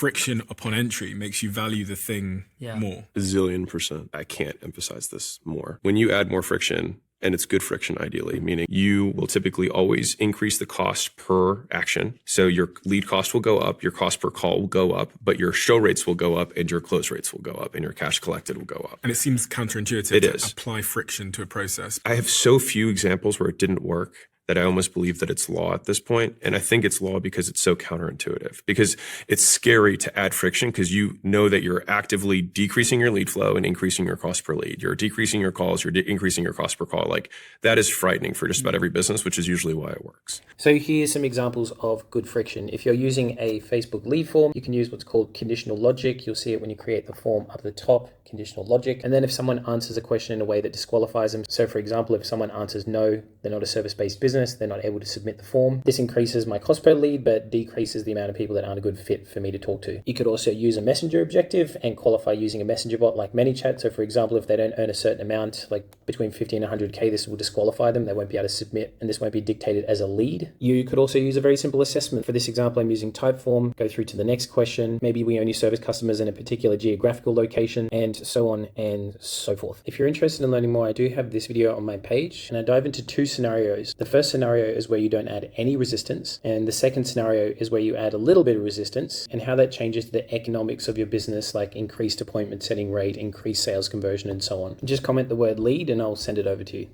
friction upon entry makes you value the thing more. A zillion percent. I can't emphasize this more. When you add more friction, and it's good friction ideally, meaning you will typically always increase the cost per action. So your lead cost will go up, your cost per call will go up, but your show rates will go up and your close rates will go up and your cash collected will go up. And it seems counterintuitive to apply friction to a process. I have so few examples where it didn't work that I almost believe that it's law at this point. And I think it's law because it's so counterintuitive, because it's scary to add friction because you know that you're actively decreasing your lead flow and increasing your cost per lead. You're decreasing your calls, you're increasing your cost per call. Like that is frightening for just about every business, which is usually why it works. So here's some examples of good friction. If you're using a Facebook lead form, you can use what's called conditional logic. You'll see it when you create the form up at the top, conditional logic. And then if someone answers a question in a way that disqualifies them, so for example, if someone answers no, they're not a service-based business, they're not able to submit the form, this increases my cost per lead, but decreases the amount of people that aren't a good fit for me to talk to. You could also use a messenger objective and qualify using a messenger bot like ManyChat. So for example, if they don't earn a certain amount, like between 50 and 100K, this will disqualify them. They won't be able to submit, and this won't be dictated as a lead. You could also use a very simple assessment. For this example, I'm using Typeform. Go through to the next question. Maybe we only service customers in a particular geographical location, and so on and so forth. If you're interested in learning more, I do have this video on my page, and I dive into two scenarios. The first scenario is where you don't add any resistance, and the second scenario is where you add a little bit of resistance, and how that changes the economics of your business, like increased appointment setting rate, increased sales conversion, and so on. Just comment the word lead and I'll send it over to you.